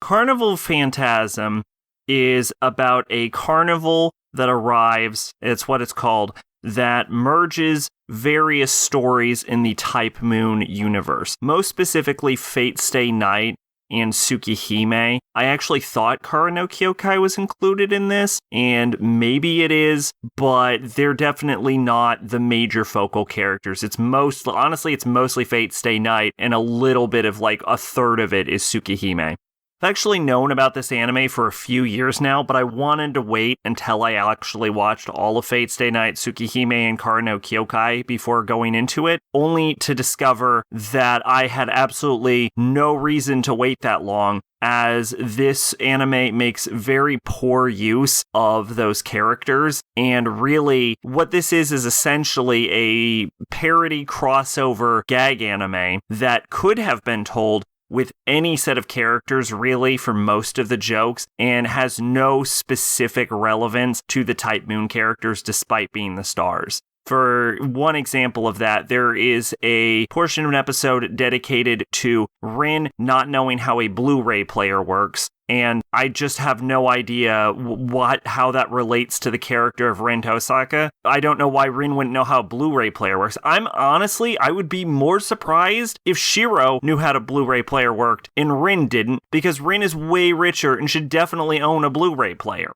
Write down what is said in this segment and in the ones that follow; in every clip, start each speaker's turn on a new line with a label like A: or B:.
A: Carnival Phantasm is about a carnival that arrives, it's what it's called, that merges various stories in the Type Moon universe. Most specifically, Fate Stay Night and Tsukihime. I actually thought Kara no Kyokai was included in this, and maybe it is, but they're definitely not the major focal characters. It's mostly Fate Stay Night, and a little bit of like a third of it is Tsukihime. I've actually known about this anime for a few years now, but I wanted to wait until I actually watched all of Fate Stay Night, Tsukihime, and Kara no Kyokai before going into it, only to discover that I had absolutely no reason to wait that long, as this anime makes very poor use of those characters. And really, what this is essentially a parody crossover gag anime that could have been told with any set of characters, really, for most of the jokes, and has no specific relevance to the Type Moon characters despite being the stars. For one example of that, there is a portion of an episode dedicated to Rin not knowing how a Blu-ray player works, and I just have no idea how that relates to the character of Rin Tosaka. I don't know why Rin wouldn't know how a Blu-ray player works. I would be more surprised if Shiro knew how a Blu-ray player worked and Rin didn't, because Rin is way richer and should definitely own a Blu-ray player.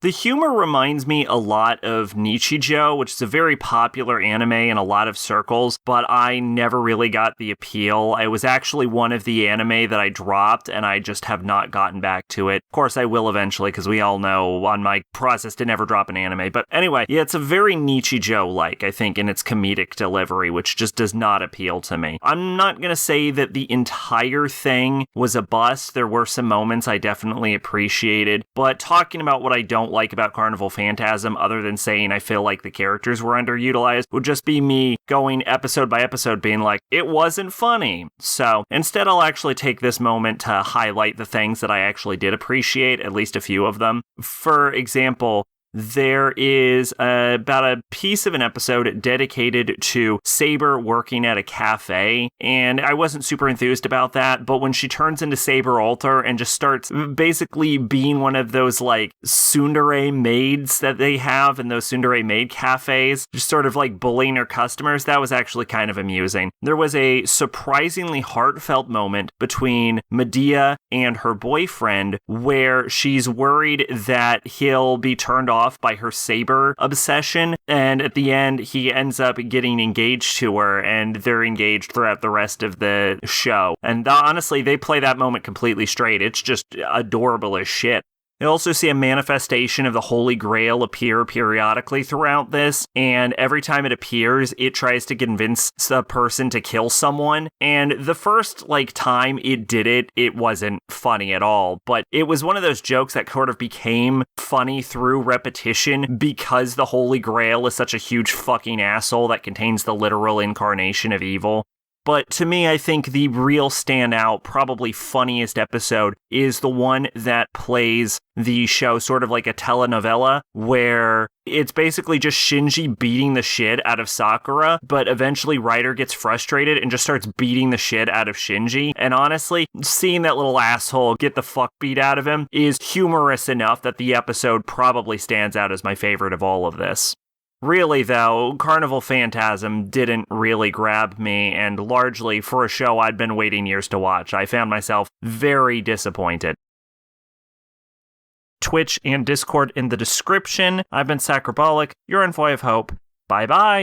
A: The humor reminds me a lot of Nichijou, which is a very popular anime in a lot of circles, but I never really got the appeal. It was actually one of the anime that I dropped, and I just have not gotten back to it. Of course, I will eventually, because we all know on my process to never drop an anime. But anyway, yeah, it's a very Nichijou-like, I think, in its comedic delivery, which just does not appeal to me. I'm not going to say that the entire thing was a bust. There were some moments I definitely appreciated, but talking about what I don't like about Carnival Phantasm, other than saying I feel like the characters were underutilized, would just be me going episode by episode being like, it wasn't funny. So instead, I'll actually take this moment to highlight the things that I actually did appreciate, at least a few of them. For example, there is about a piece of an episode dedicated to Saber working at a cafe, and I wasn't super enthused about that, but when she turns into Saber Alter and just starts basically being one of those like tsundere maids that they have in those tsundere maid cafes, just sort of like bullying her customers, that was actually kind of amusing. There was a surprisingly heartfelt moment between Medea and her boyfriend where she's worried that he'll be turned off by her Saber obsession, and at the end he ends up getting engaged to her, and they're engaged throughout the rest of the show. And honestly, they play that moment completely straight. It's just adorable as shit. You'll also see a manifestation of the Holy Grail appear periodically throughout this, and every time it appears, it tries to convince a person to kill someone, and the first, time it did it, it wasn't funny at all, but it was one of those jokes that sort of became funny through repetition because the Holy Grail is such a huge fucking asshole that contains the literal incarnation of evil. But to me, I think the real standout, probably funniest episode is the one that plays the show sort of like a telenovela, where it's basically just Shinji beating the shit out of Sakura, but eventually Ryder gets frustrated and just starts beating the shit out of Shinji. And honestly, seeing that little asshole get the fuck beat out of him is humorous enough that the episode probably stands out as my favorite of all of this. Really, though, Carnival Phantasm didn't really grab me, and largely for a show I'd been waiting years to watch, I found myself very disappointed. Twitch and Discord in the description. I've been Sacrobolic, your envoy of hope. Bye-bye!